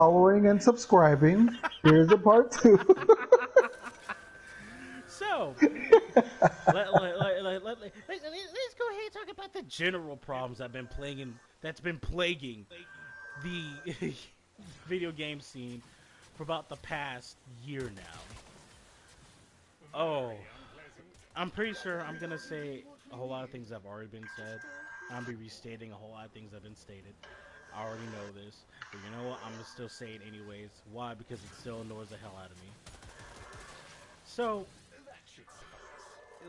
following and subscribing. Here's the part 2. So, let's go ahead and talk about the general problems that's been plaguing the video game scene for about the past year now. Oh, I'm pretty sure I'm gonna say a whole lot of things that have already been said. I'm be restating a whole lot of things that have been stated. I already know this, but you know what? I'm gonna still say it anyways. Why? Because it still annoys the hell out of me. So,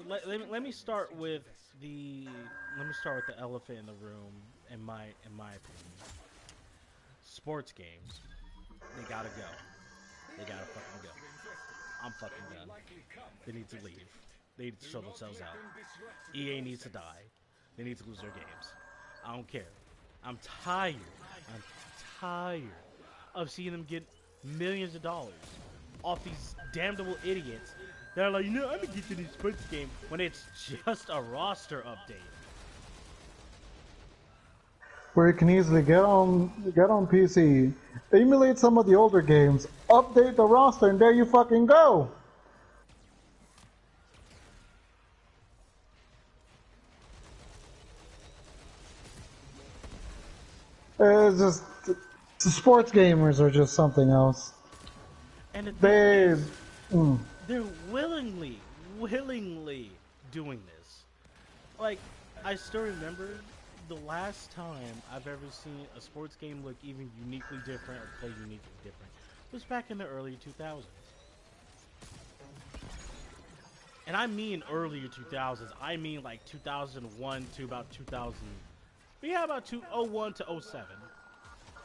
let me start with the elephant in the room. In my opinion, sports games, they gotta go. They gotta fucking go. I'm fucking done. They need to leave. They need to show themselves out. EA needs to die. They need to lose their games. I don't care. I'm tired. I'm tired of seeing them get millions of dollars off these damnable idiots that are like, I'm gonna get to this sports game when it's just a roster update. Where you can easily get on PC, emulate some of the older games, update the roster, and there you fucking go. It's just sports gamers are just something else. And they're willingly doing this. Like, I still remember the last time I've ever seen a sports game look even uniquely different or play uniquely different was back in the early 2000s. And I mean earlier 2000s. I mean like 2001 to about 2000. Yeah, about 2001 to 07.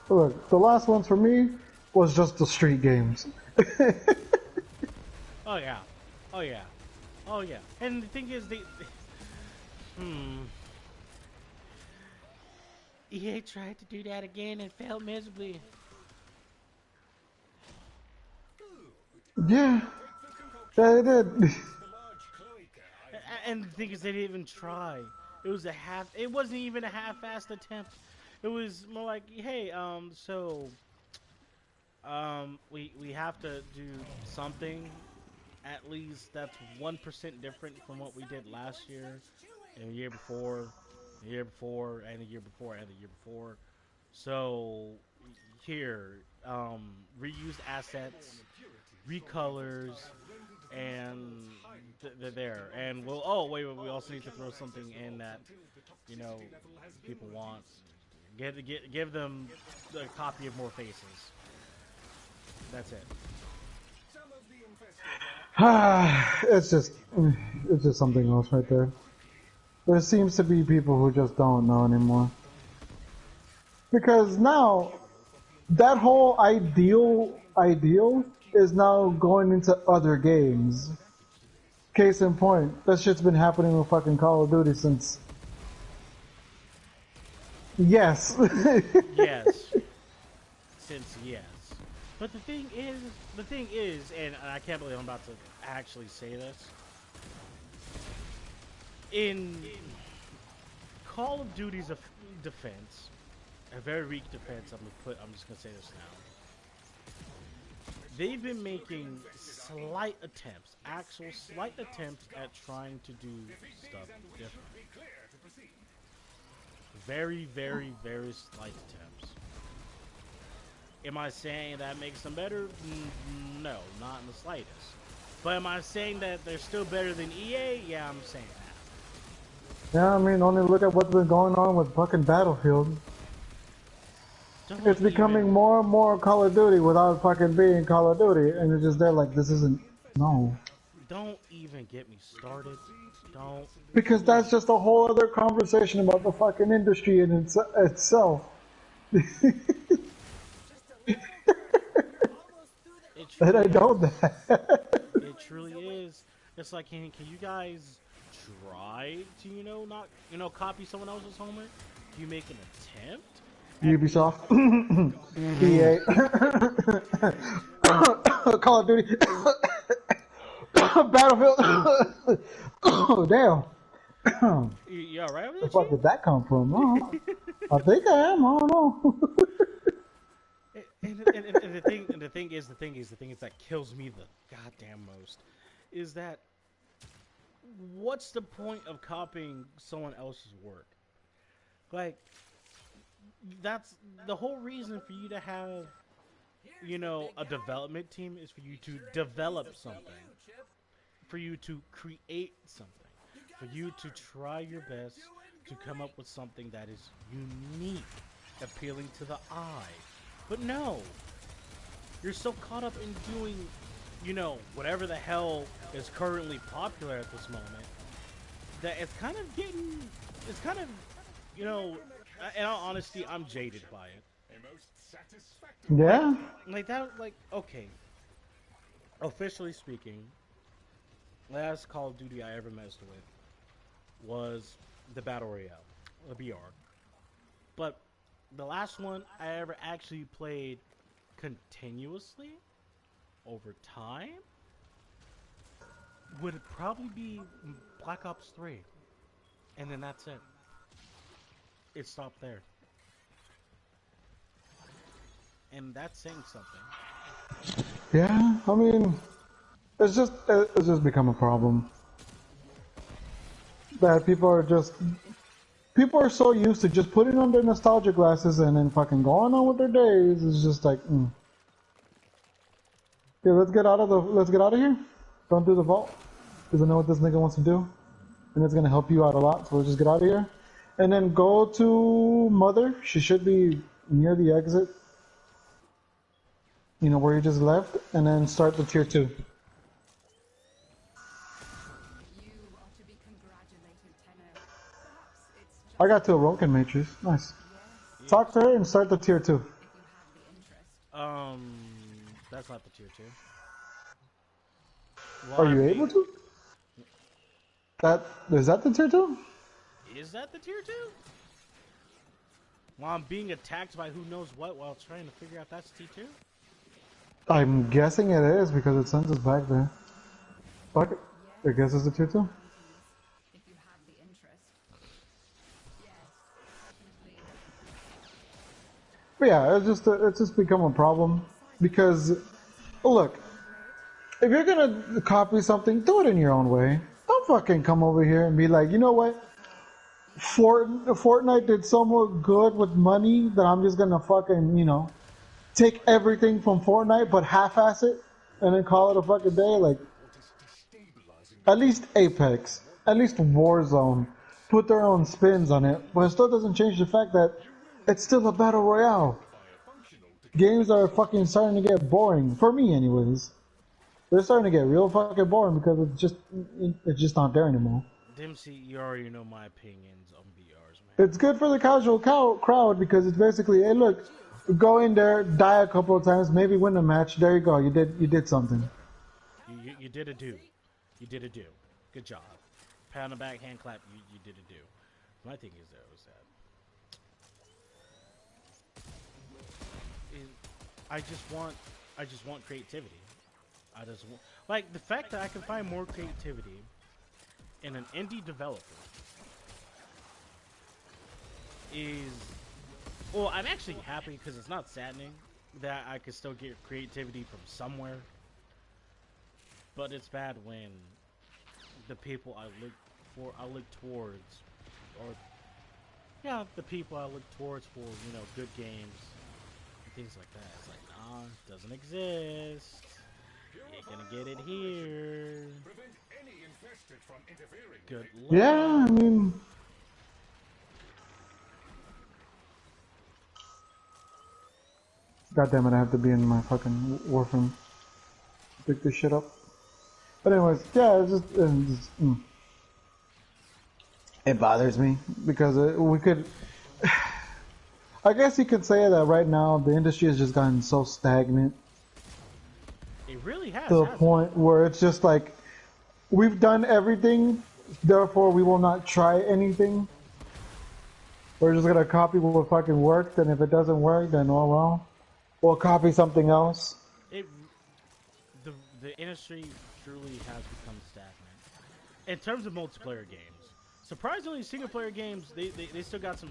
Look, the last ones for me was just the street games. Oh yeah. Oh yeah. Oh yeah. And the thing is, EA tried to do that again and failed miserably. Yeah, they did. And the thing is, they didn't even try. It wasn't even a half-assed attempt. It was more like, hey, we have to do something. At least that's 1% different from what we did last year, and the year before, the year before, and the year before, and the year before. So here, reused assets, recolors, and they're there. And we also need to throw something in that people want. Give them a copy of more faces. That's it. It's just something else right there. There seems to be people who just don't know anymore. Because now, that whole ideal is now going into other games. Case in point, that shit's been happening with fucking Call of Duty since... Yes. Yes. Since yes. But the thing is, and I can't believe I'm about to actually say this. In Call of Duty's defense, a very weak defense, I'm just gonna say this now. They've been making actual slight attempts at trying to do stuff different. Very, very, very slight attempts. Am I saying that makes them better? No, not in the slightest. But am I saying that they're still better than EA? Yeah, I'm saying that. Yeah, I mean, only look at what's been going on with fucking Battlefield. It's becoming more and more Call of Duty without fucking being Call of Duty, and it's just there like, this isn't... No. Don't even get me started. Don't. Because that's just a whole other conversation about the fucking industry in itself. And I know that. It truly is. It's like, can you guys try to, not, copy someone else's homework? Can you make an attempt? Ubisoft. EA. Call of Duty. Battlefield. Oh, damn. You alright with that? Where the fuck did that come from? I think I am. I don't know. And and the thing is that kills me the goddamn most is that what's the point of copying someone else's work? Like that's the whole reason for you to have, you know, a development team is for you to develop something, for you to create something, for you to try your best to come up with something that is unique, appealing to the eye. But no, you're so caught up in doing, you know, whatever the hell is currently popular at this moment that it's kind of getting, it's kind of, you know, in all honesty, I'm jaded by it. Like, Yeah. like that, like okay, officially speaking, last Call of Duty I ever messed with was the Battle Royale, the BR. But the last one I ever actually played continuously over time would probably be Black Ops 3. And then that's it. It stopped there. And that's saying something. Yeah. I mean, it's just become a problem that people are so used to just putting on their nostalgia glasses and then fucking going on with their days. It's just like, yeah, let's get out of here. Don't do the vault, because I know what this nigga wants to do, and it's gonna help you out a lot. So we'll just get out of here, and then go to Mother. She should be near the exit. You know where you just left, and then start the tier 2. You are to be congratulated, Tenno. Perhaps it's just I got to a Roken Matrix. Nice. yes, Talk to her and start the tier 2. if you have the interest. That's not the tier 2. Well, Are you I'm able being, to? Is that the tier 2? is that the tier 2? While I'm being attacked by who knows what while trying to figure out that's T2? I'm guessing it is because it sends us back there. Fuck it. I guess it's the tier 2. If you have the interest. Yes, definitely. But yeah, it's just become a problem because look, if you're gonna copy something, do it in your own way. Don't fucking come over here and be like, you know what? Fortnite did so much good with money that I'm just gonna fucking, you know, take everything from Fortnite but half-ass it and then call it a fucking day. Like, at least Apex, at least Warzone, put their own spins on it, but it still doesn't change the fact that it's still a battle royale. Games are fucking starting to get boring for me, anyways. They're starting to get real fucking boring because it's just not there anymore. Dempsey, you already know my opinions on BRs, man. It's good for the casual crowd because it's basically, hey, look, go in there, die a couple of times, maybe win a match. There you go. You did something. You did a do. You did a do. Good job. Pat on the back, hand clap. You did a do. My thing is though is that I just want creativity. I just want, like, the fact that I can find more creativity in an indie developer is, well, I'm actually happy because it's not saddening that I can still get creativity from somewhere, but it's bad when the people I look towards, or yeah, the people I look towards for, you know, good games and things like that. It's like, nah, doesn't exist. You ain't gonna get it here. Good luck. Yeah, I mean, God damn it, I have to be in my fucking Warframe to pick this shit up. But anyways, yeah, it bothers me because we could. I guess you could say that right now the industry has just gotten so stagnant It really has. to the Hasn't point where it's just like we've done everything, therefore we will not try anything. We're just gonna copy what fucking worked, and if it doesn't work, then oh well. We'll copy something else. it? The industry truly has become stagnant in terms of multiplayer games. Surprisingly, single player games they still got some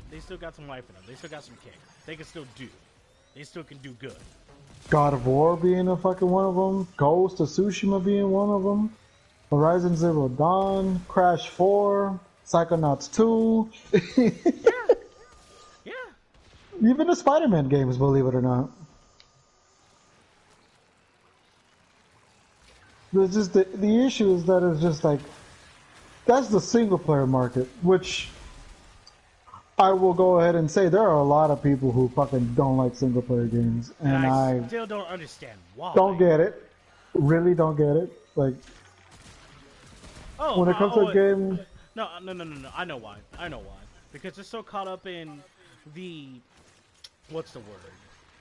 life in them. They still got some kick. They can still do. They still can do good. God of War being a fucking one of them. Ghost of Tsushima being one of them. Horizon Zero Dawn. Crash 4. Psychonauts 2. Yeah, yeah. Even the Spider-Man games, believe it or not. There's just the issue is that it's just like that's the single player market, which I will go ahead and say there are a lot of people who fucking don't like single player games, And and I I still don't understand why. don't get it. Really don't get it. Like Oh, when it comes to a game, no. I know why. I know why. Because they're so caught up in the what's the word?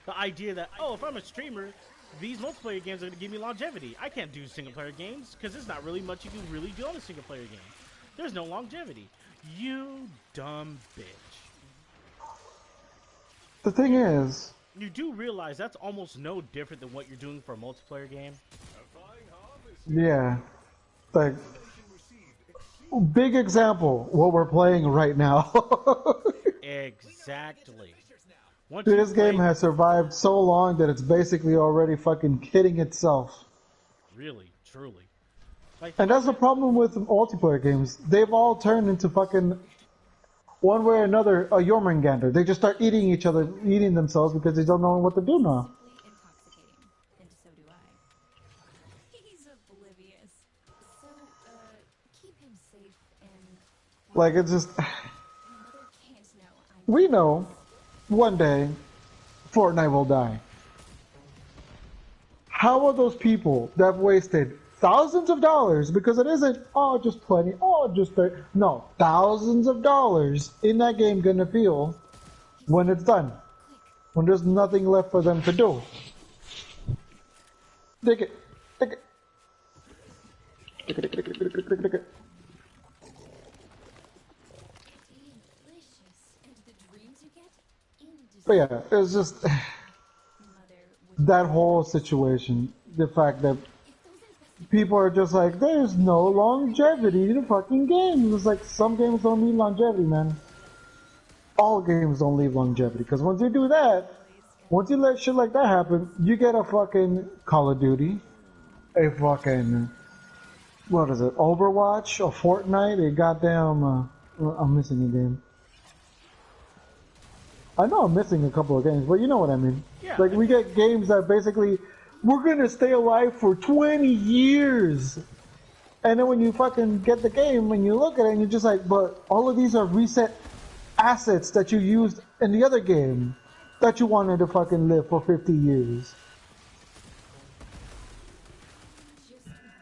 The idea that if I'm a streamer, these multiplayer games are going to give me longevity. I can't do single player games because there's not really much you can really do on a single player game. There's no longevity. You dumb bitch. the thing is, You do realize that's almost no different than what you're doing for a multiplayer game. yeah, like big example what we're playing right now. Exactly. This game has survived so long that it's basically already fucking kidding itself. Really, truly. Like, And that's the problem with multiplayer games. They've all turned into fucking, one way or another, a Jormungandr. They just start eating each other, eating themselves because they don't know what to do now. Intoxicating, and so do I. He's oblivious. So, keep him safe and Like, it's just, mother can't know I'm we know one day Fortnite will die. How are those people that have wasted thousands of dollars, because it isn't, just 20, just 30, no, thousands of dollars in that game gonna feel when it's done? When there's nothing left for them to do. Take it. Take it. Take it, take it, take it, take it, take it. delicious, and the dreams you get But yeah, it's just that whole situation. The fact that people are just like, there's no longevity to fucking games. It's like some games don't need longevity, man. All games don't leave longevity, because once you do that, once you let shit like that happen, you get a fucking Call of Duty, a fucking, what is it, Overwatch, a Fortnite, a goddamn, I'm missing a game. I know I'm missing a couple of games, but you know what I mean. Yeah. Like, we get games that basically, we're gonna stay alive for 20 years. And then when you fucking get the game and you look at it and you're just like, but all of these are reset assets that you used in the other game that you wanted to fucking live for 50 years.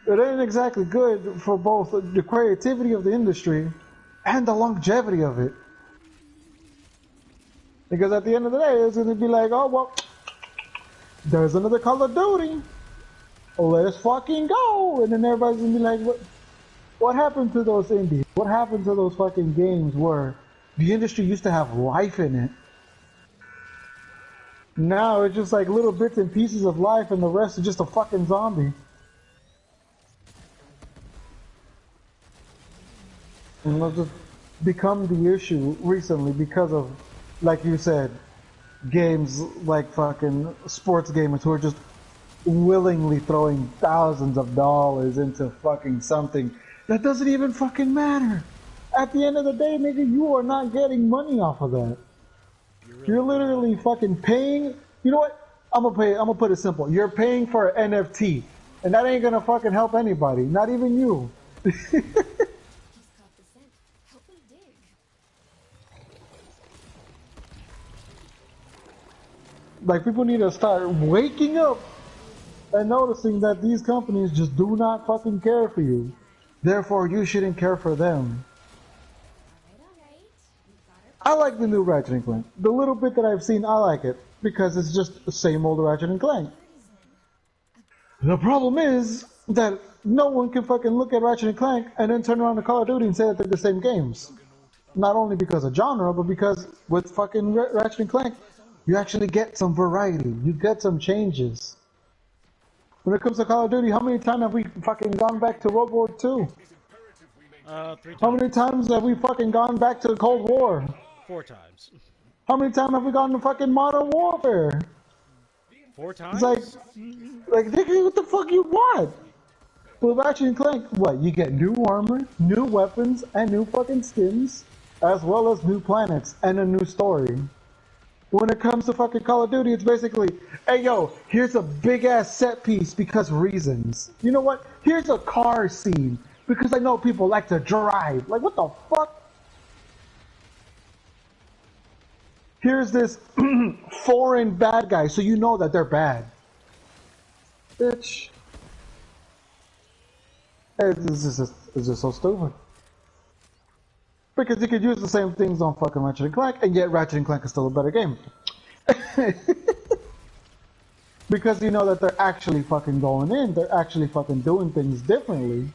It ain't exactly good for both the creativity of the industry and the longevity of it. Because at the end of the day, it's going to be like, oh, well, there's another Call of Duty. Let's fucking go. And then everybody's going to be like, what happened to those indies? What happened to those fucking games where the industry used to have life in it? Now it's just like little bits and pieces of life and the rest is just a fucking zombie. And that's just become the issue recently because of, like you said, games like fucking sports gamers who are just willingly throwing thousands of dollars into fucking something that doesn't even fucking matter. At the end of the day, nigga, you are not getting money off of that. You're literally fucking paying. You know what? I'm gonna put it simple. You're paying for an NFT, and that ain't gonna fucking help anybody, not even you. he's caught the scent. Help him dig. Like, people need to start waking up and noticing that these companies just do not fucking care for you. Therefore, you shouldn't care for them. Alright. We've got our I like the new Ratchet and Clank. The little bit that I've seen, I like it because it's just the same old Ratchet and Clank. The problem is that no one can fucking look at Ratchet and Clank and then turn around to Call of Duty and say that they're the same games. Not only because of genre, but because with fucking Ratchet and Clank, you actually get some variety. You get some changes. When it comes to Call of Duty, how many times have we fucking gone back to World War II? 3 times. How many times have we fucking gone back to the Cold War? 4 times. How many times have we gone to fucking Modern Warfare? 4 It's like, times? nigga, what the fuck you want? But Ratchet and Clank, what? You get new armor, new weapons, and new fucking skins, as well as new planets and a new story. When it comes to fucking Call of Duty, it's basically, hey yo, here's a big ass set piece because reasons. You know what? Here's a car scene because I know people like to drive. Like, what the fuck? Here's this foreign bad guy, so you know that they're bad. Bitch. It's just so stupid. Because you could use the same things on fucking Ratchet and Clank, and yet Ratchet and Clank is still a better game. Because you know that they're actually fucking going in, they're actually fucking doing things differently.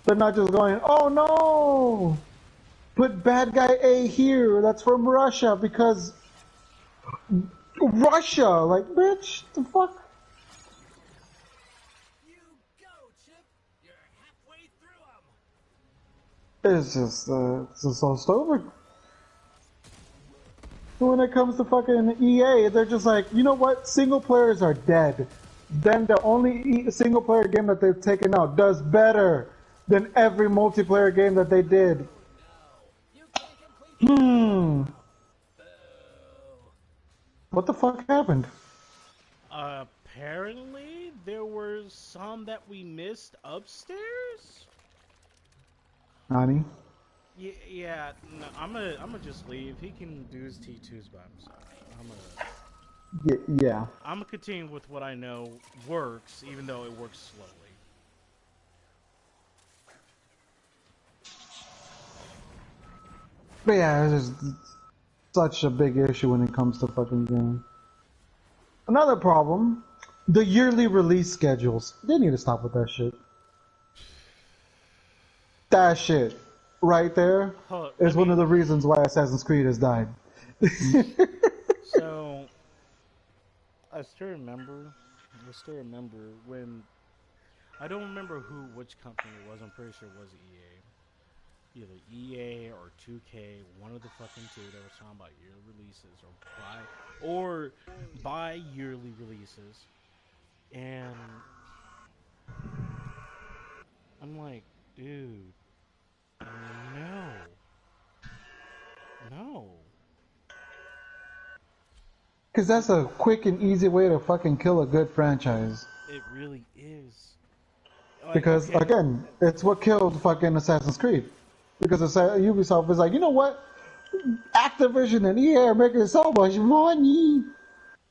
They're not just going, oh no! Put bad guy A here, that's from Russia, because Russia! Like, bitch, the fuck? You go, Chip. You're halfway through them. It's just so stupid. When it comes to fucking EA, they're just like, you know what? Single players are dead. Then the only single player game that they've taken out does better than every multiplayer game that they did. You can't complete Hmm. What the fuck happened? Apparently, there were some that we missed upstairs. Nani? Yeah, no, I'm gonna just leave. He can do his T2s by himself. Yeah. I'm gonna continue with what I know works, even though it works slowly. But yeah, it's just such a big issue when it comes to fucking games. Another problem, the yearly release schedules. They need to stop with that shit. That shit right there is one of the reasons why Assassin's Creed has died. So, I still remember when I don't remember which company it was. I'm pretty sure it was EA. Either EA or 2K, one of the fucking two that was talking about yearly releases or buy yearly releases. And I'm like, dude, no. No. Because that's a quick and easy way to fucking kill a good franchise. It really is. Like, Because, okay, again, it's what killed fucking Assassin's Creed. Because Ubisoft is like, you know what? Activision and EA are making so much money.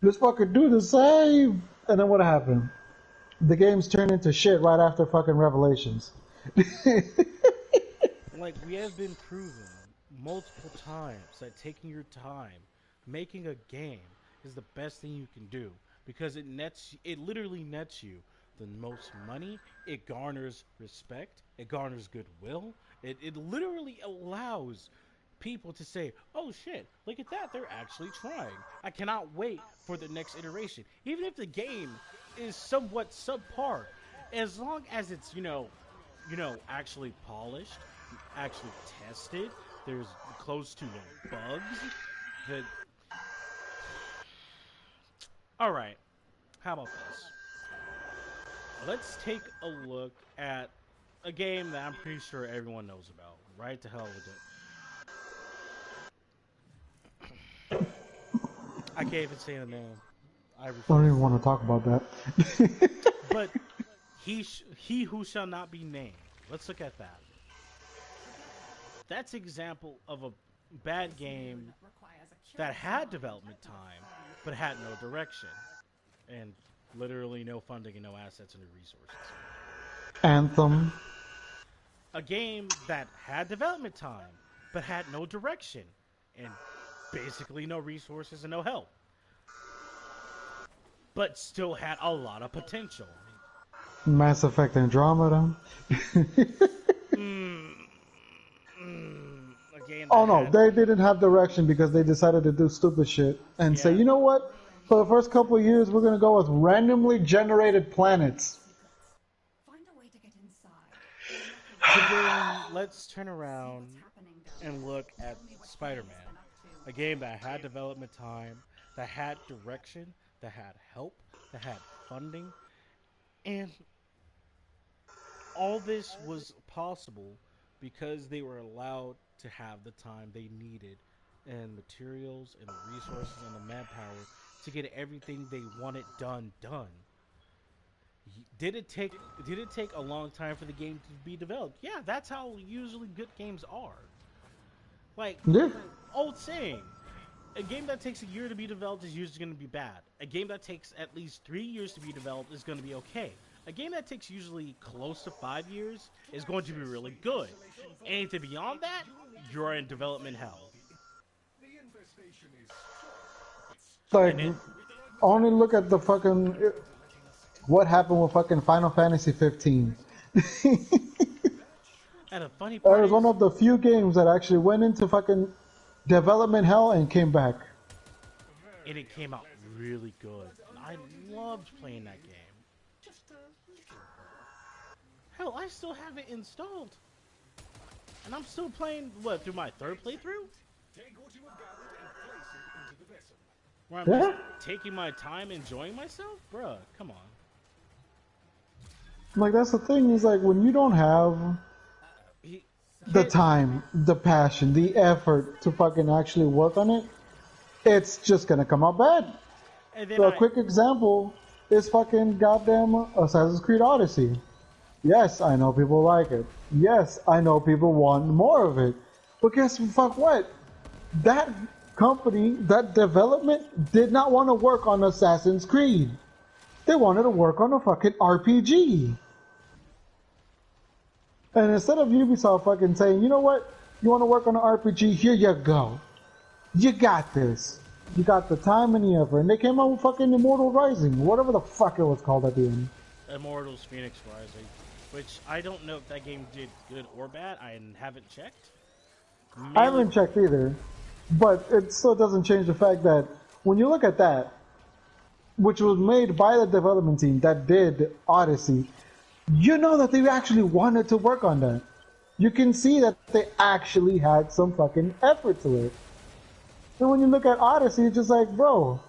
Let's fucking do the same. And then what happened? The games turned into shit right after fucking Revelations. like we have been proven multiple times that taking your time making a game is the best thing you can do because it literally nets you the most money, it garners respect, it garners goodwill, it literally allows people to say, oh shit, look at that, they're actually trying. I cannot wait for the next iteration. Even if the game is somewhat subpar, as long as it's, actually polished, actually tested, there's close to no bugs. The All right, how about this? Let's take a look at a game that I'm pretty sure everyone knows about. Right to hell with it. I can't even say the name. I I don't refuse. even want to talk about that. But he who shall not be named. Let's look at that. That's example of a bad game that had development time but had no direction and literally no funding and no assets and no resources. Anthem. A game that had development time but had no direction and basically no resources and no help, but still had a lot of potential. Mass Effect Andromeda. A game that Oh no, had, they didn't have direction because they decided to do stupid shit and say, Yeah. you know what? For the first couple of years, we're gonna go with randomly generated planets. Find a way to get inside. But then let's turn around and look at Spider-Man, a game that had development time, that had direction, that had help, that had funding, and all this was possible because they were allowed to have the time they needed and materials and the resources and the manpower to get everything they wanted done. Did it take a long time for the game to be developed? Yeah, that's how usually good games are. Like Yeah. old saying, a game that takes a year to be developed is usually going to be bad. A game that takes at least 3 years to be developed is going to be okay. A game that takes usually close to 5 years is going to be really good. Anything beyond that, you're in development hell. Like, And then, only look at the fucking what happened with fucking Final Fantasy 15. and the funny That part was one is, of the few games that actually went into fucking development hell and came back. and it came out really good. And I loved playing that game. Hell, I still have it installed. And I'm still playing, what, through my third playthrough? Where I'm just Yeah. taking my time enjoying myself? Bruh, come on. Like, that's the thing, is like when you don't have He, the kid, time, the passion, the effort to fucking actually work on it, it's just gonna come out bad. and then So a quick example is fucking goddamn Assassin's Creed Odyssey. Yes, I know people like it. Yes, I know people want more of it. But guess fuck what? That company, that development did not want to work on Assassin's Creed. They wanted to work on a fucking RPG. And instead of Ubisoft fucking saying, you know what? You want to work on an RPG? Here you go. You got this. You got the time and the effort. And they came out with fucking Immortal Rising, whatever the fuck it was called at the end. Immortals Phoenix Rising, which I don't know if that game did good or bad. I haven't checked. I haven't checked either. But it still doesn't change the fact that when you look at that, which was made by the development team that did Odyssey, you know that they actually wanted to work on that. You can see that they actually had some fucking effort to it. And when you look at Odyssey, it's just like, bro,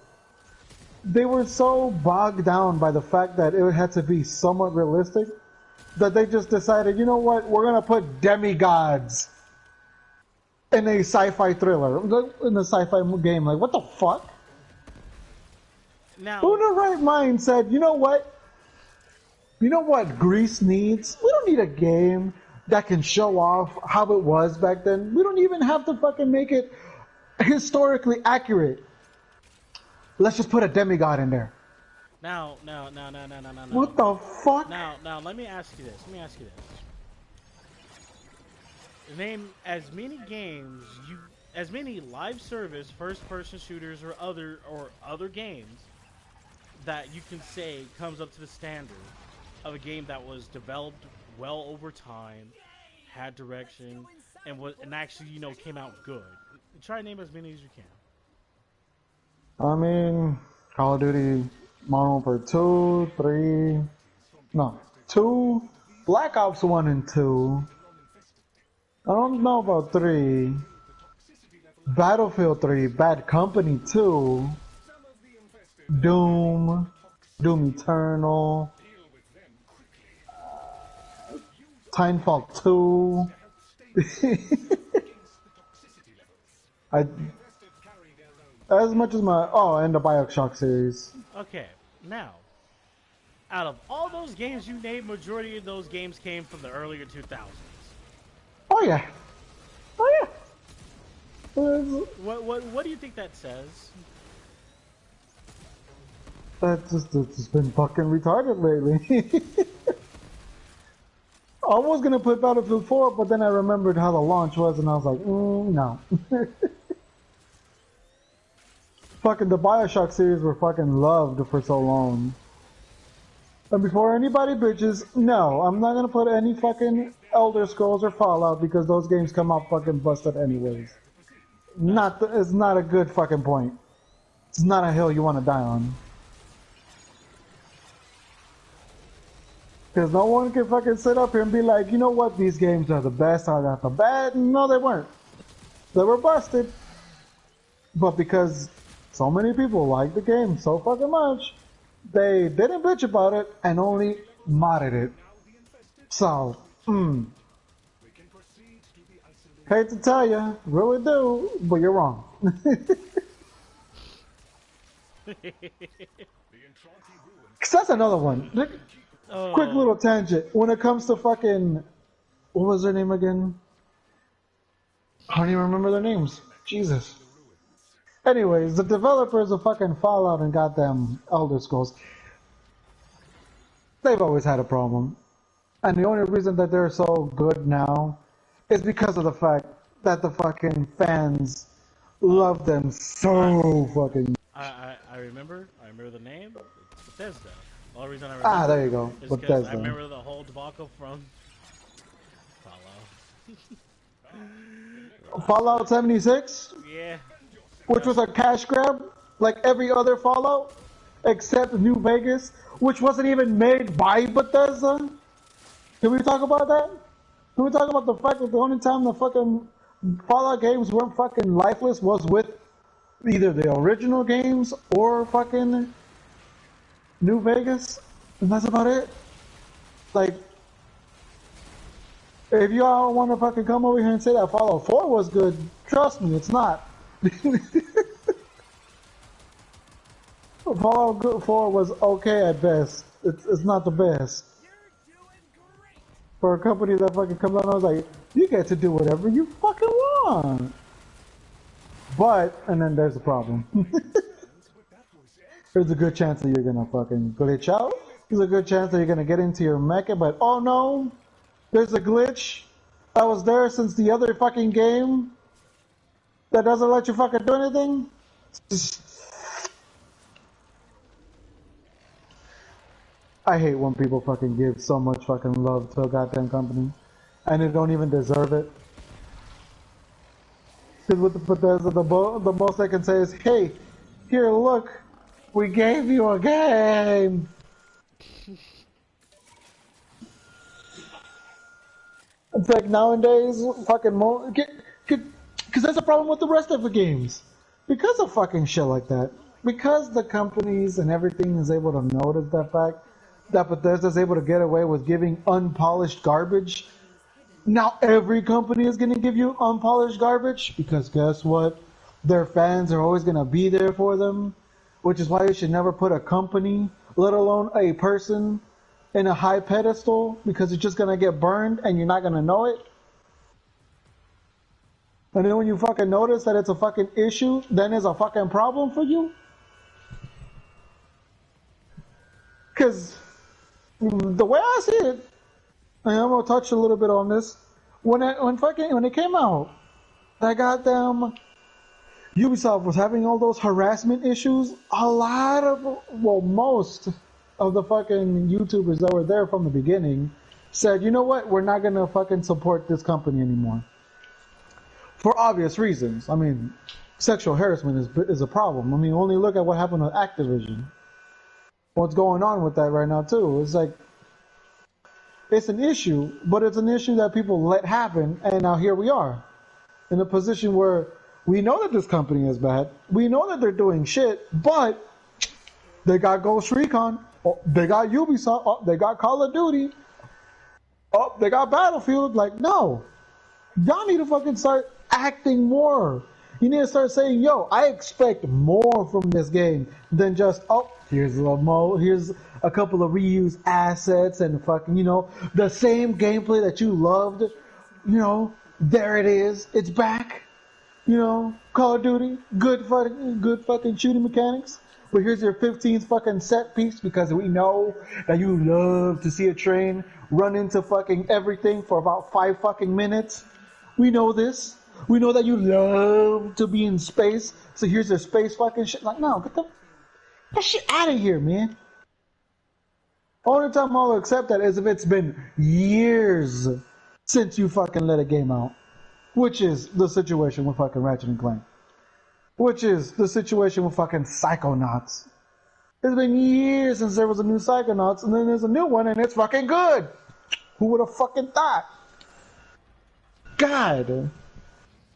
they were so bogged down by the fact that it had to be somewhat realistic that they just decided, you know what, we're gonna put demigods in a sci-fi thriller, in a sci-fi game. Like, what the fuck? Now, Who in the right mind said, you know what? You know what Greece needs? We don't need a game that can show off how it was back then. We don't even have to fucking make it historically accurate. Let's just put a demigod in there. now. What the fuck? Now, let me ask you this. Name as many games as many live service first-person shooters or other games that you can say comes up to the standard of a game that was developed well over time, had direction, and actually came out good. Try to name as many as you can. I mean, Call of Duty Modern Warfare 2, 3, no, 2, Black Ops 1 and 2. I don't know about 3. Battlefield 3, Bad Company 2, Doom, Doom Eternal, Timefall 2. As much as and the BioShock series. Okay, now, out of all those games you named, majority of those games came from the earlier 2000s. Oh yeah. Oh yeah. What do you think that says? It's just been fucking retarded lately. I was gonna put Battlefield 4, but then I remembered how the launch was, and I was like, no. Fucking the BioShock series were fucking loved for so long. And before anybody bitches, no, I'm not gonna put any fucking Elder Scrolls or Fallout because those games come out fucking busted anyways. It's not a good fucking point. It's not a hill you want to die on. Because no one can fucking sit up here and be like, you know what, these games are the best, are not the bad. No, they weren't. They were busted. But because So many people like the game so fucking much. They didn't bitch about it and only modded it. So, hate to tell you, really do, but you're wrong. Cause that's another one. Quick little tangent. When it comes to fucking, what was their name again? I don't even remember their names. Jesus. Anyways, the developers of fucking Fallout and goddamn Elder Scrolls, they've always had a problem. And the only reason that they're so good now is because of the fact that the fucking fans love them so fucking. I remember the name. It's Bethesda. The only reason I remember There you go. is because Bethesda. I remember the whole debacle from Fallout. Fallout 76? Yeah. Which was a cash grab, like every other Fallout, except New Vegas, which wasn't even made by Bethesda. Can we talk about that? Can we talk about the fact that the only time the fucking Fallout games weren't fucking lifeless was with either the original games or fucking New Vegas? And that's about it? Like, if y'all want to fucking come over here and say that Fallout 4 was good, trust me, it's not. Fallout 4 was okay at best. It's not the best. For a company that fucking comes out and was like, you get to do whatever you fucking want. But, and then there's a problem. There's a good chance that you're gonna fucking glitch out. There's a good chance that you're gonna get into your mecha, but oh no, there's a glitch that was there since the other fucking game that doesn't let you fucking do anything. I hate when people fucking give so much fucking love to a goddamn company and they don't even deserve it. Because with the Bethesda, the most I can say is, hey, here, look, we gave you a game. It's like nowadays, fucking because that's a problem with the rest of the games. Because of fucking shit like that. Because the companies and everything is able to notice that fact that Bethesda's able to get away with giving unpolished garbage. Now every company is going to give you unpolished garbage because guess what? Their fans are always going to be there for them, which is why you should never put a company, let alone a person, in a high pedestal because it's just going to get burned and you're not going to know it. And then when you fucking notice that it's a fucking issue, then it's a fucking problem for you. Because the way I see it, and I'm gonna touch a little bit on this. When it came out, that goddamn Ubisoft was having all those harassment issues. A lot of, well, most of the fucking YouTubers that were there from the beginning said, you know what, we're not gonna fucking support this company anymore. For obvious reasons. I mean, sexual harassment is a problem. I mean, only look at what happened with Activision. What's going on with that right now too? It's like, it's an issue, but it's an issue that people let happen, and now here we are in a position where we know that this company is bad. We know that they're doing shit, but they got Ghost Recon, they got Ubisoft, they got Call of Duty, they got Battlefield. Like, no, y'all need to fucking start acting more. You need to start saying, yo, I expect more from this game than just, oh, here's a couple of reused assets and fucking, you know, the same gameplay that you loved, you know, there it is, it's back, you know, Call of Duty, good fucking shooting mechanics, but here's your 15th fucking set piece because we know that you love to see a train run into fucking everything for about 5 fucking minutes. We know this. We know that you love to be in space, so here's your space fucking shit. Like, no, get that shit out of here, man. Only time I'll accept that is if it's been years since you fucking let a game out. Which is the situation with fucking Ratchet and Clank. Which is the situation with fucking Psychonauts. It's been years since there was a new Psychonauts, and then there's a new one, and it's fucking good. Who would have fucking thought? God.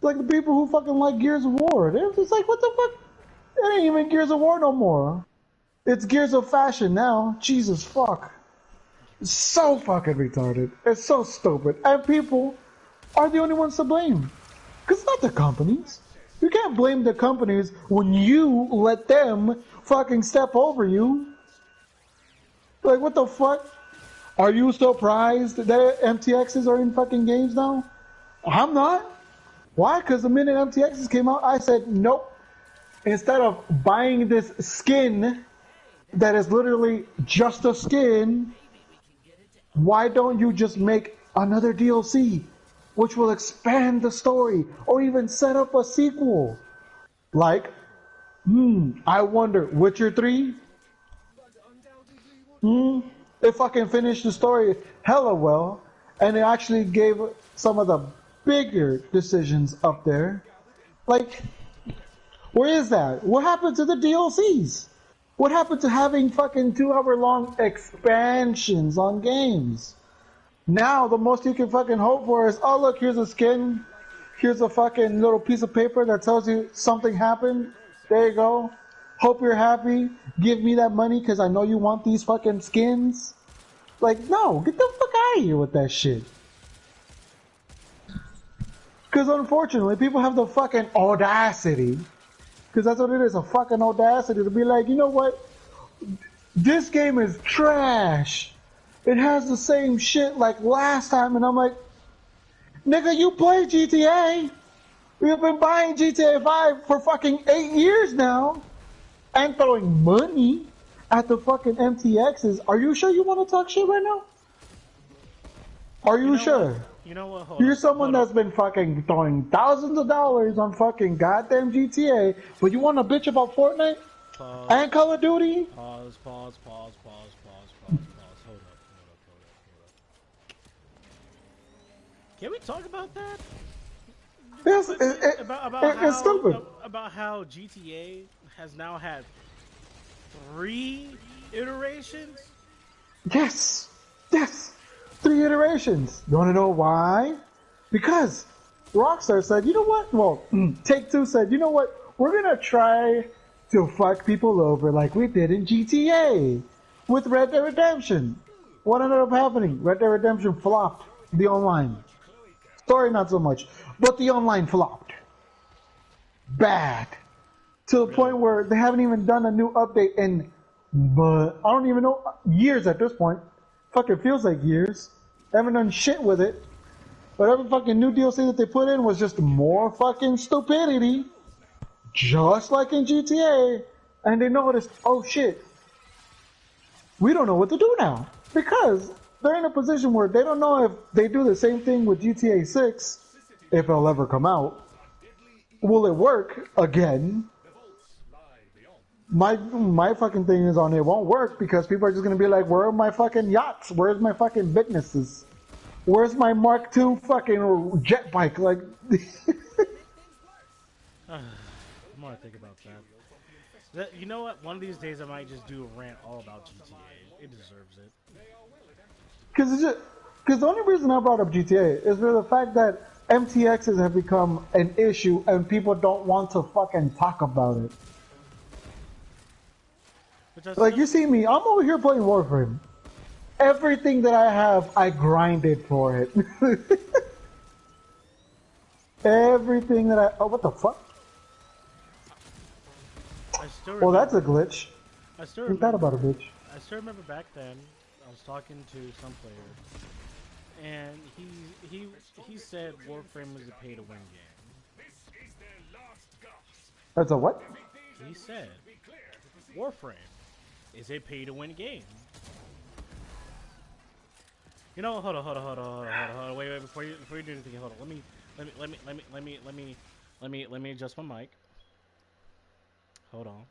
Like the people who fucking like Gears of War. They're just like, what the fuck? It ain't even Gears of War no more. It's Gears of Fashion now. Jesus fuck. It's so fucking retarded. It's so stupid. And people are the only ones to blame. Because it's not the companies. You can't blame the companies when you let them fucking step over you. Like, what the fuck? Are you surprised that MTXs are in fucking games now? I'm not. Why? Because the minute MTXs came out, I said, nope. Instead of buying this skin that is literally just a skin, why don't you just make another DLC which will expand the story or even set up a sequel? Like, I wonder, Witcher 3? It fucking finished the story hella well, and it actually gave some of the bigger decisions up there. Like, where is that? What happened to the DLCs? What happened to having fucking 2-hour-long expansions on games? Now, the most you can fucking hope for is, oh look, here's a skin. Here's a fucking little piece of paper that tells you something happened. There you go. Hope you're happy. Give me that money because I know you want these fucking skins. Like, no, get the fuck out of here with that shit. Because unfortunately, people have the fucking audacity, because that's what it is, a fucking audacity to be like, you know what? This game is trash. It has the same shit like last time, and I'm like, nigga, you play GTA. We've been buying GTA 5 for fucking 8 years now, and throwing money at the fucking MTXs. Are you sure you want to talk shit right now? Are you sure? What? You know what? You're someone that's been fucking throwing thousands of dollars on fucking goddamn GTA, but you want to bitch about Fortnite? Pause. And Call of Duty? Pause. Hold up. Can we talk about that? Yes, It's stupid. About how GTA has now had 3 iterations? Yes. 3 iterations. You want to know why? Because Rockstar said, you know what? Well, Take-Two said, you know what? We're going to try to fuck people over like we did in GTA with Red Dead Redemption. What ended up happening? Red Dead Redemption flopped. The online. Story not so much. But the online flopped. Bad. To the point where they haven't even done a new update in, but I don't even know, years at this point. Fucking feels like years. They haven't done shit with it. But every fucking new DLC that they put in was just more fucking stupidity. Just like in GTA. And they noticed, oh shit, we don't know what to do now. Because they're in a position where they don't know if they do the same thing with GTA 6, if it'll ever come out. Will it work again? My fucking thing is on it won't work because people are just gonna be like, where are my fucking yachts? Where's my fucking businesses? Where's my Mark II fucking jet bike? Like, I'm gonna think about that. You know what? One of these days I might just do a rant all about GTA. It deserves it. Because the only reason I brought up GTA is for the fact that MTXs have become an issue and people don't want to fucking talk about it. Like, you see me, I'm over here playing Warframe. Everything that I have, I grinded for it. Everything that I... Oh, what the fuck? Well, that's a glitch. I still remember, that about a bitch. I still remember back then, I was talking to some player, and he said Warframe was a pay-to-win game. That's a what? He said Warframe is a pay-to-win game. You know, hold on, wait, before you do anything, hold on. Let me adjust my mic. Hold on.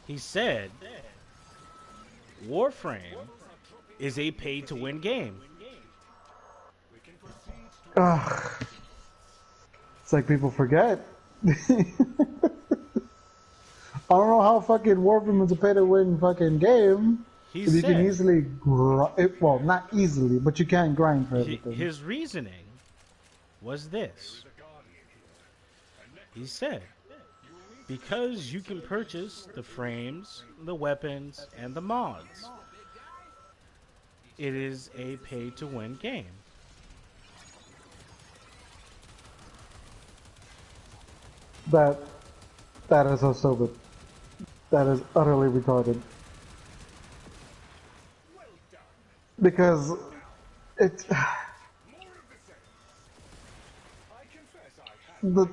He said Warframe is a pay-to-win game. Ugh. It's like people forget. I don't know how fucking Warframe is a pay-to-win fucking game. He you can easily well, not easily, but you can't grind for everything. His reasoning was this. He said, because you can purchase the frames, the weapons, and the mods, it is a pay-to-win game. That is so stupid. That is utterly retarded. Because it's the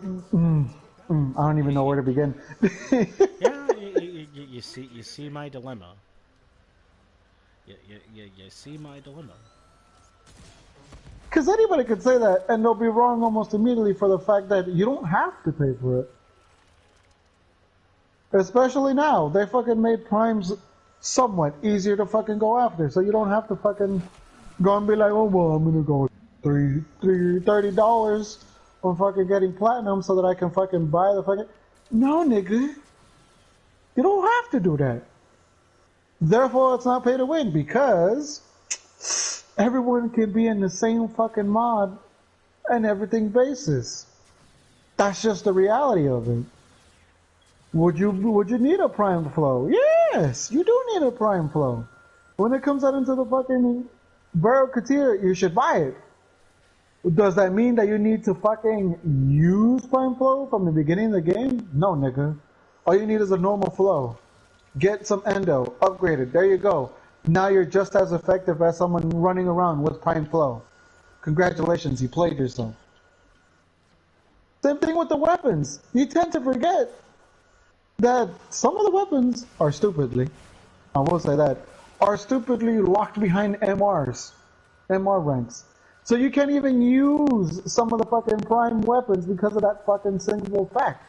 I don't even know where to begin. Yeah, you see my dilemma. You see my dilemma. Because anybody could say that, and they'll be wrong almost immediately for the fact that you don't have to pay for it. Especially now, they fucking made primes somewhat easier to fucking go after, so you don't have to fucking go and be like, oh well, I'm gonna go $30 on fucking getting platinum so that I can fucking buy the fucking. No, nigga, you don't have to do that. Therefore, it's not pay to win because everyone can be in the same fucking mod and everything basis. That's just the reality of it. Would you need a prime flow? Yes, you do need a prime flow. When it comes out into the fucking Barrel Katir, you should buy it. Does that mean that you need to fucking use prime flow from the beginning of the game? No, nigga. All you need is a normal flow. Get some endo, upgrade it. There you go. Now you're just as effective as someone running around with prime flow. Congratulations, you played yourself. Same thing with the weapons. You tend to forget that some of the weapons are stupidly, I will say that, are stupidly locked behind MR ranks. So you can't even use some of the fucking prime weapons because of that fucking single fact.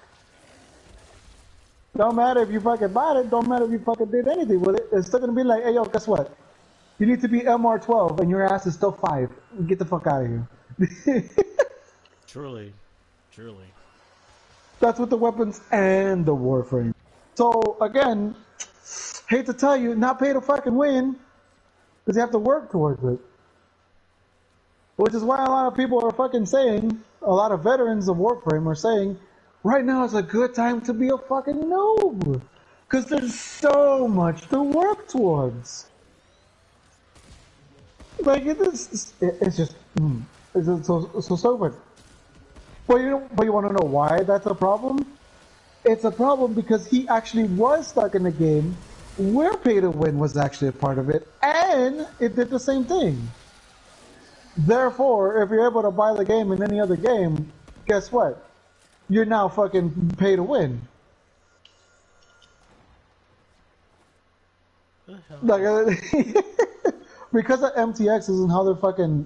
Don't matter if you fucking bought it, don't matter if you fucking did anything with it, it's still gonna be like, hey yo, guess what? You need to be MR12 and your ass is still 5. Get the fuck out of here. Truly. That's with the weapons and the warframe. So again, hate to tell you, not pay to fucking win, because you have to work towards it. Which is why a lot of people are fucking saying, a lot of veterans of Warframe are saying, right now is a good time to be a fucking noob. Because there's so much to work towards. Like, it's just so stupid. But you want to know why that's a problem? It's a problem because he actually was stuck in a game where pay to win was actually a part of it, and it did the same thing. Therefore, if you're able to buy the game in any other game, guess what? You're now fucking pay to win. Like, because of MTXs and how they're fucking,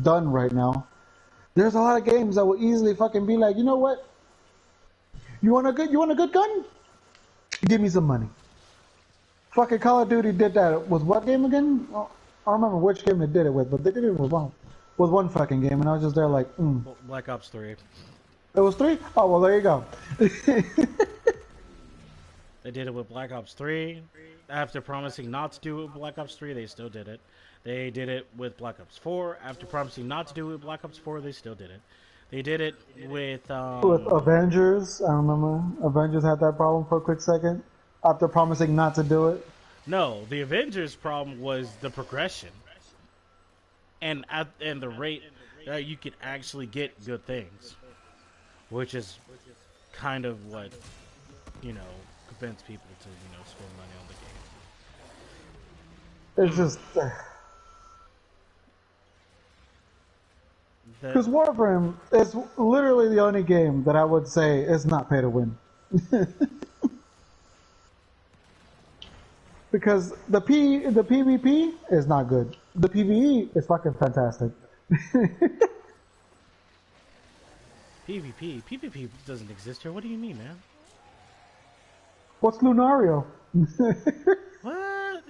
done right now, there's a lot of games that will easily fucking be like, you know what? You want a good gun? Give me some money. Fucking Call of Duty did that with what game again? I don't remember which game they did it with, but they did it with one fucking game, and I was just there like, Black Ops 3. It was 3? Oh, well, there you go. They did it with Black Ops 3. After promising not to do it with Black Ops 3, they still did it. They did it with Black Ops 4. After promising not to do it with Black Ops 4, they still did it. They did it with Avengers. I remember Avengers had that problem for a quick second after promising not to do it. No, the Avengers problem was the progression, and the rate that you could actually get good things, which is kind of what convinced people to spend money on the game. It's just because Warframe is literally the only game that I would say is not pay to win. Because the PvP is not good. The PvE is fucking fantastic. PvP doesn't exist here. What do you mean, man? What's Lunario? What?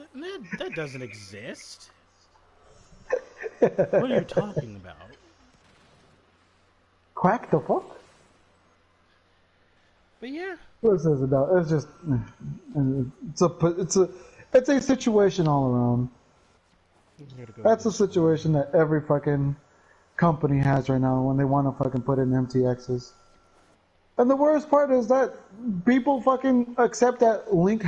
That doesn't exist. What are you talking about? Quack the fuck? But yeah. What is it about? It's just it's a situation all around. That's a situation that every fucking company has right now when they want to fucking put in MTXs. And the worst part is that people fucking accept that link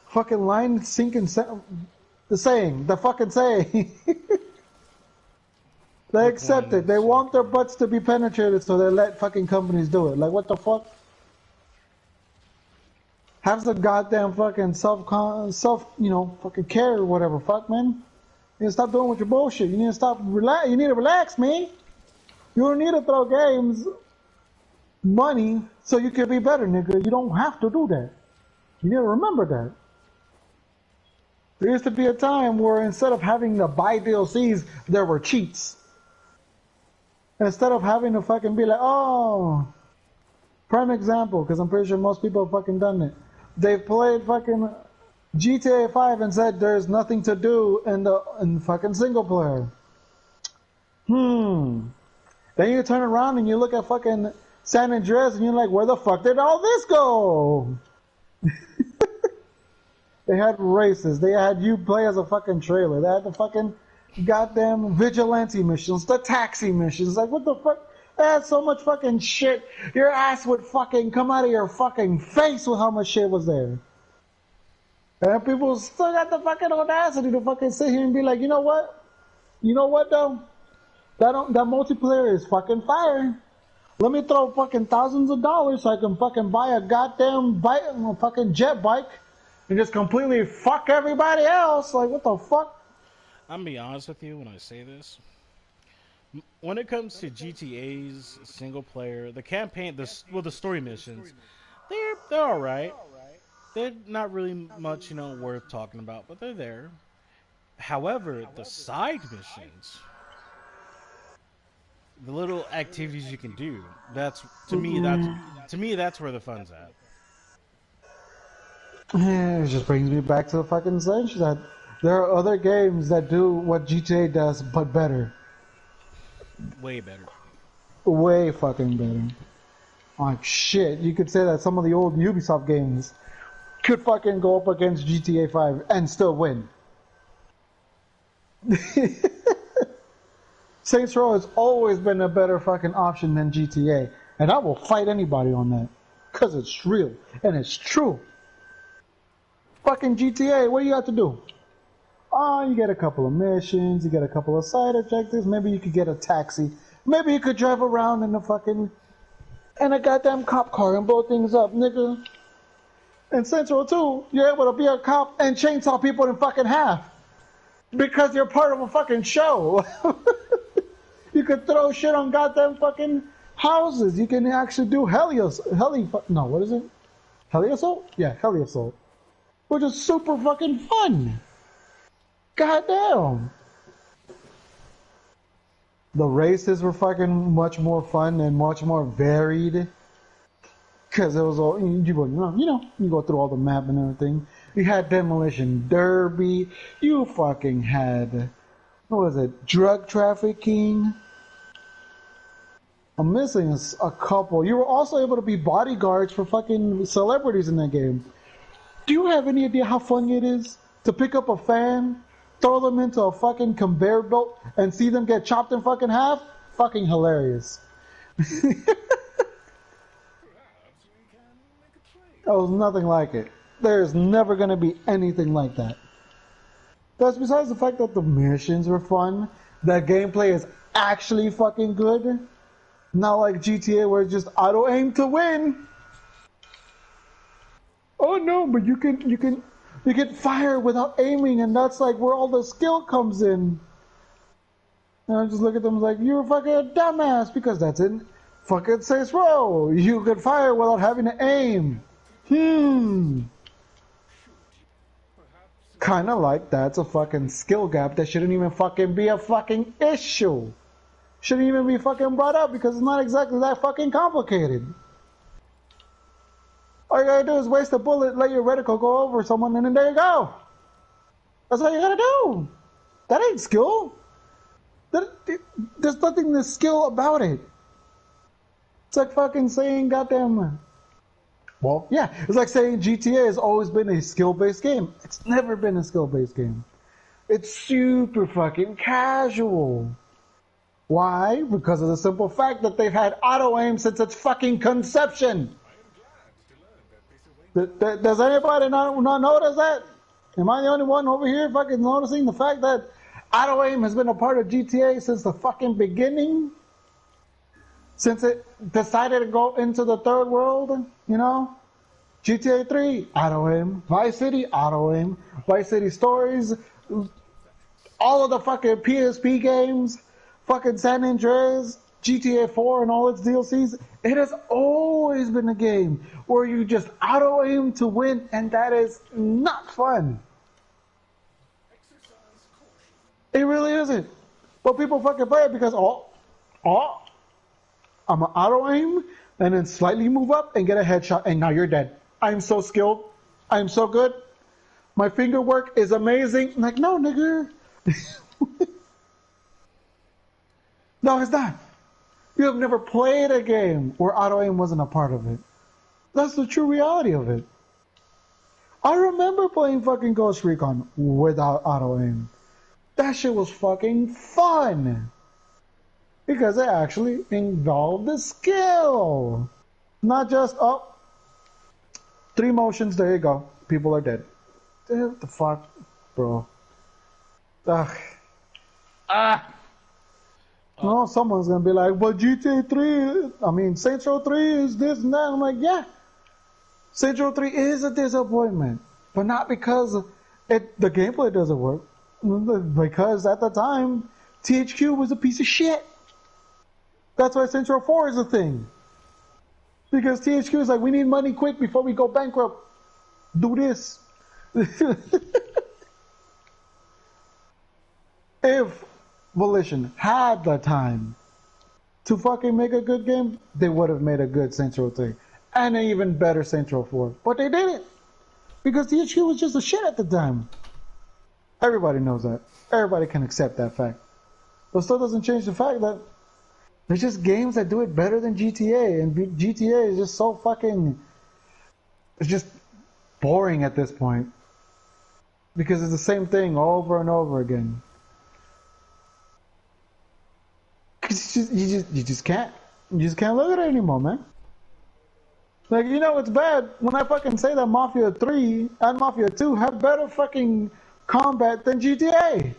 fucking line sync and the fucking saying. They accept it. They want their butts to be penetrated, so they let fucking companies do it. Like, what the fuck? Have some goddamn fucking fucking care or whatever. Fuck, man. You need to stop doing with your bullshit. You need to stop, relax. You need to relax, man. You don't need to throw games money so you can be better, nigga. You don't have to do that. You need to remember that. There used to be a time where instead of having to buy DLCs, there were cheats. Instead of having to fucking be like, oh, prime example, because I'm pretty sure most people have fucking done it. They've played fucking GTA 5 and said there's nothing to do in fucking single player. Then you turn around and you look at fucking San Andreas and you're like, where the fuck did all this go? They had races. They had you play as a fucking trailer. They had the fucking goddamn vigilante missions, the taxi missions. Like, what the fuck? They had so much fucking shit. Your ass would fucking come out of your fucking face with how much shit was there. And people still got the fucking audacity to fucking sit here and be like, you know what? You know what though? That multiplayer is fucking fire. Let me throw fucking thousands of dollars so I can fucking buy a goddamn fucking jet bike and just completely fuck everybody else. Like, what the fuck? I'm gonna be honest with you when I say this. When it comes to GTA's single player, the campaign, the story missions, they're all right. They're not really much, worth talking about, but they're there. However, the side missions, the little activities you can do, that's where the fun's at. Yeah, it just brings me back to the fucking stage that there are other games that do what GTA does, but better. Way better. Way fucking better. Like, shit, you could say that some of the old Ubisoft games could fucking go up against GTA 5 and still win. Saints Row has always been a better fucking option than GTA. And I will fight anybody on that. Because it's real. And it's true. Fucking GTA, what do you have to do? Oh, you get a couple of missions, you get a couple of side objectives, maybe you could get a taxi. Maybe you could drive around in a goddamn cop car and blow things up, nigga. In Saints Row 2, you're able to be a cop and chainsaw people in fucking half. Because you're part of a fucking show. You could throw shit on goddamn fucking houses. You can actually do heli assault? Yeah, heli assault. Which is super fucking fun. Goddamn. The races were fucking much more fun and much more varied. Because it was all, you go through all the map and everything. You had Demolition Derby. You fucking had, what was it, drug trafficking. I'm missing a couple. You were also able to be bodyguards for fucking celebrities in that game. Do you have any idea how funny it is to pick up a fan, throw them into a fucking conveyor belt, and see them get chopped in fucking half? Fucking hilarious. That was nothing like it. There's never going to be anything like that. That's besides the fact that the missions were fun, the gameplay is actually fucking good. Not like GTA where it's just auto aim to win. Oh no, but you can fire without aiming, and that's like where all the skill comes in. And I just look at them like, you're fucking a dumbass, because that's in fucking Saints Row. You could fire without having to aim. Kinda like that's a fucking skill gap that shouldn't even fucking be a fucking issue. Shouldn't even be fucking brought up because it's not exactly that fucking complicated. All you gotta do is waste a bullet, let your reticle go over someone, and then there you go. That's all you gotta do. That ain't skill. There's nothing to skill about it. It's like fucking saying goddamn... Well, yeah, it's like saying GTA has always been a skill-based game. It's never been a skill-based game. It's super fucking casual. Why? Because of the simple fact that they've had auto-aim since its fucking conception. Does anybody not notice that? Am I the only one over here fucking noticing the fact that auto-aim has been a part of GTA since the fucking beginning? Since it decided to go into the third world, you know? GTA 3, auto-aim. Vice City, auto-aim. Vice City Stories, all of the fucking PSP games, fucking San Andreas, GTA 4 and all its DLCs. It has always been a game where you just auto-aim to win, and that is not fun. It really isn't. But people fucking play it because, I'm an auto-aim and then slightly move up and get a headshot, and now you're dead. I'm so skilled. I'm so good. My finger work is amazing. I'm like, no, nigga. No, it's not. You have never played a game where auto-aim wasn't a part of it. That's the true reality of it. I remember playing fucking Ghost Recon without auto-aim. That shit was fucking fun. Because it actually involved the skill. Not just, 3 motions, there you go. People are dead. What the fuck, bro? Ugh. No, someone's gonna be like, but GTA 3, Saints Row 3 is this and that. I'm like, yeah. Saints Row 3 is a disappointment. But not because the gameplay doesn't work. Because at the time, THQ was a piece of shit. That's why Saints Row 4 is a thing. Because THQ is like, we need money quick before we go bankrupt. Do this. If Volition had the time to fucking make a good game, they would have made a good Saints Row 3. And an even better Saints Row 4. But they didn't. Because THQ was just a shit at the time. Everybody knows that. Everybody can accept that fact. But still doesn't change the fact that there's just games that do it better than GTA. And GTA is just so fucking... It's just boring at this point. Because it's the same thing over and over again. You just can't look at it anymore, man. Like, you know it's bad when I fucking say that Mafia 3 and Mafia 2 have better fucking combat than GTA.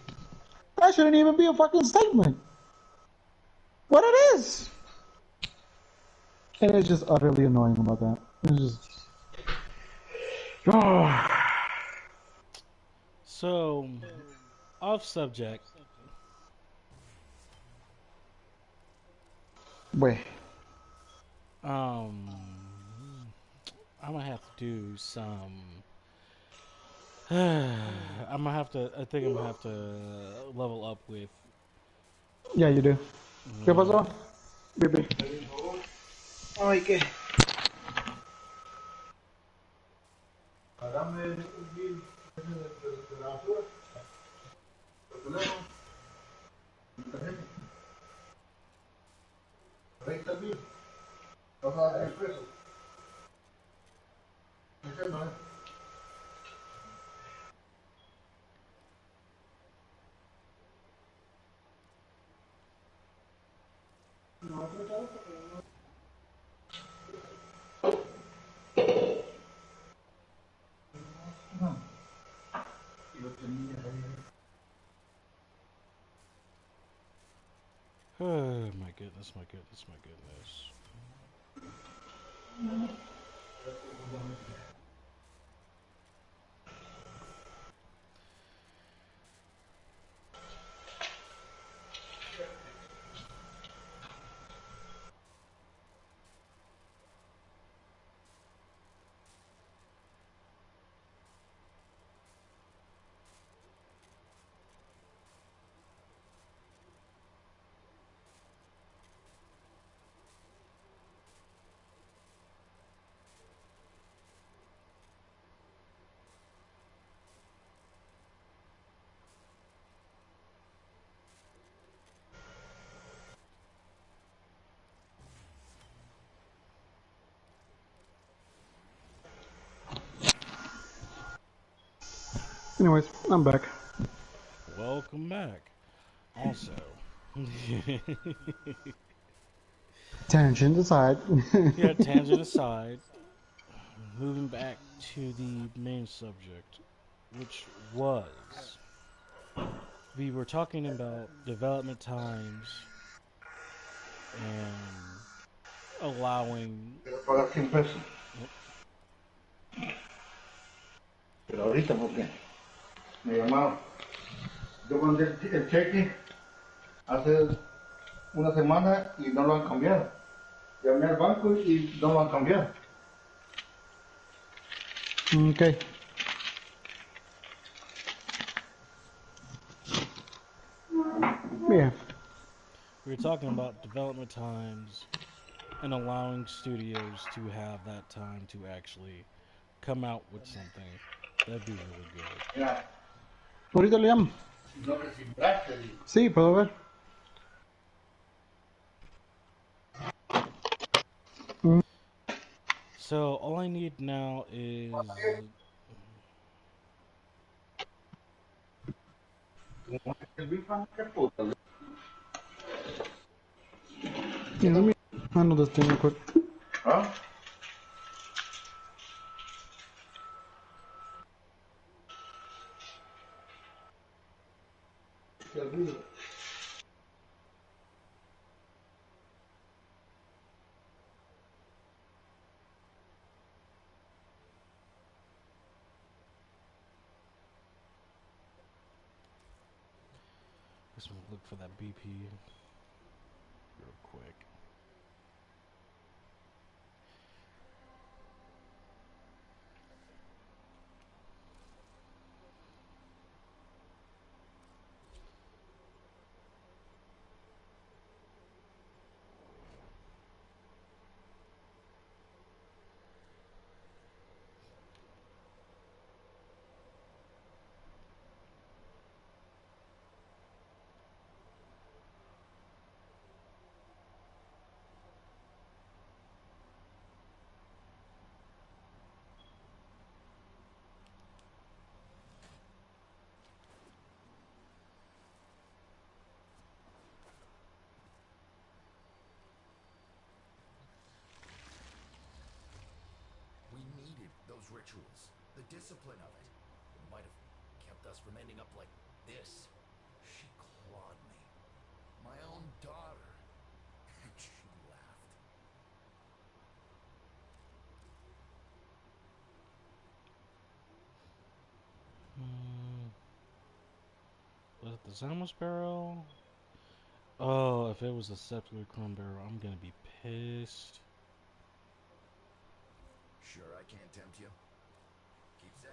That shouldn't even be a fucking statement. But it is. And it's just utterly annoying about that. It's just... Oh. So, off subject. Wait. I'm gonna have to do some. I think I'm gonna have to level up with. Yeah, you do. ¿Qué pasó? Baby. Ay, ¿qué? Oh my goodness, my goodness, my goodness. Anyways, I'm back. Welcome back. Also, Tangent aside. Yeah, tangent aside, moving back to the main subject, which was we were talking about development times and allowing. Quiero pagar 100 pesos. Yep. Pero ahorita porque me llamaron. Yo mandé el cheque hace una semana y no lo han cambiado. Llamé al banco y no lo han cambiado. Okay. Yeah. We were talking about development times and allowing studios to have that time to actually come out with something that'd be really good. Mira, Ahorita le llamo. no registraste. Sí, puedo ver. So all I need now is Yeah, let me handle this thing real quick. ¿Ah? Te olvido. just look for that BP real quick. We needed those rituals. The discipline of it. It might have kept us from ending up like this. She clawed me. My own daughter. And she laughed. Was it the Zama Sparrow? Oh, if it was a Scepter Chrome Barrel, I'm gonna be pissed. Sure I can't tempt you? Keep safe.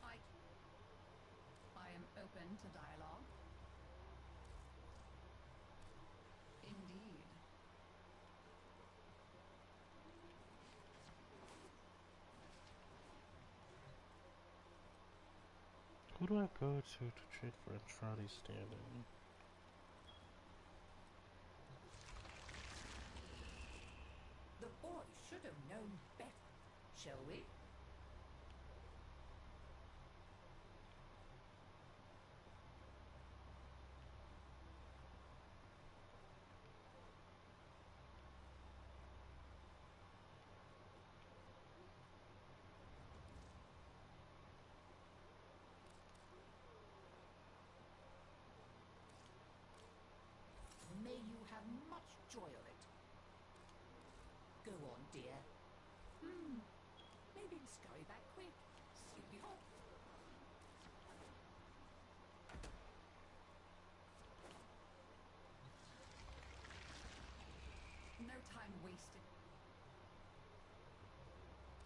I am open to dialogue. Indeed. Who do I go to trade for Andrade standing? The boy should have known better, shall we? May you have much joy of it. Go on, dear. Maybe scurry back quick. Skippy hop. No time wasted.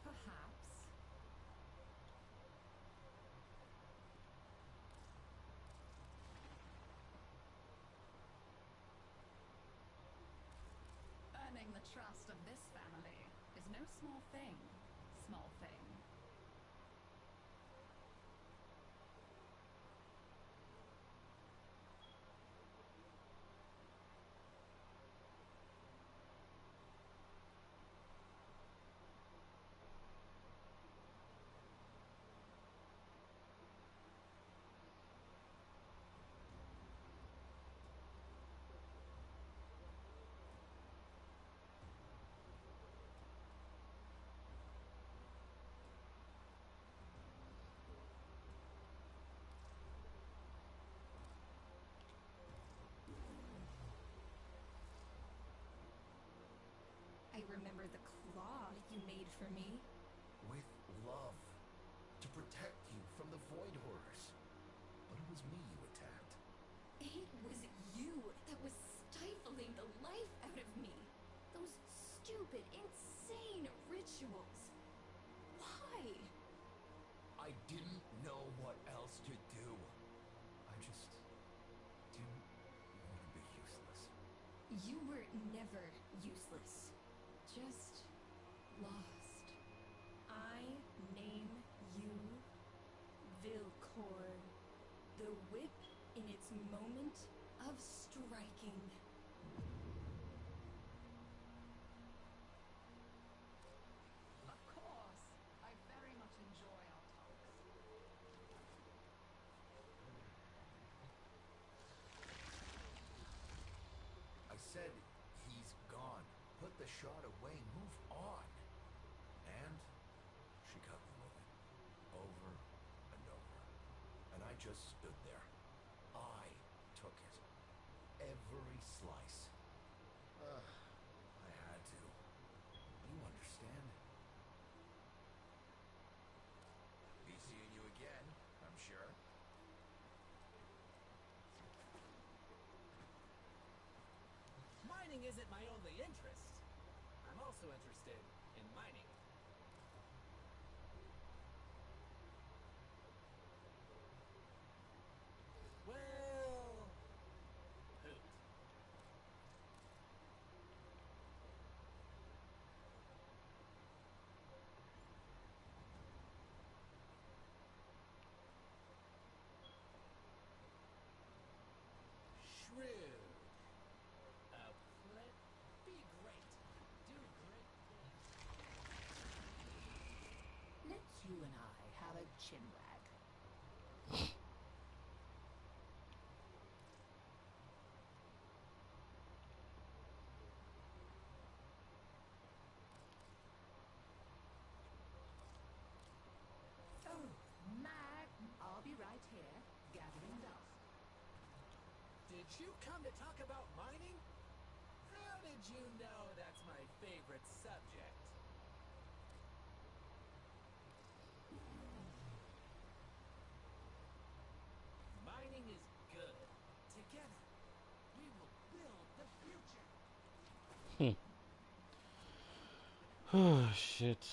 Perhaps. Earning the trust of this family is no small thing. Small thing. remember the claw you made for me. With love. To protect you from the Void Horrors. But it was me you attacked. It was you that was stifling the life out of me. Those stupid, insane rituals. Why? I didn't know what else to do. I just didn't want to be useless. You were never useless. Just lost. I name you Vilcor. The whip in its moment of striking. Of course. I very much enjoy our talks. I said, he's gone. Put the shot away, move on. And she got me with it. Over and over. And I just stood there. I took it. Every slice. I had to. You understand? Be seeing you again, I'm sure. Mining isn't my only interest. I'm also interested in mining. Well, hoot. Shrewd. Be great. Do great things. Let's you and I have a chinwag. Oh, Mag, I'll be right here, gathering dust. Did you come to talk about mining? How did you know that's my favorite subject? Mining is good. Together, we will build the future. Oh shit.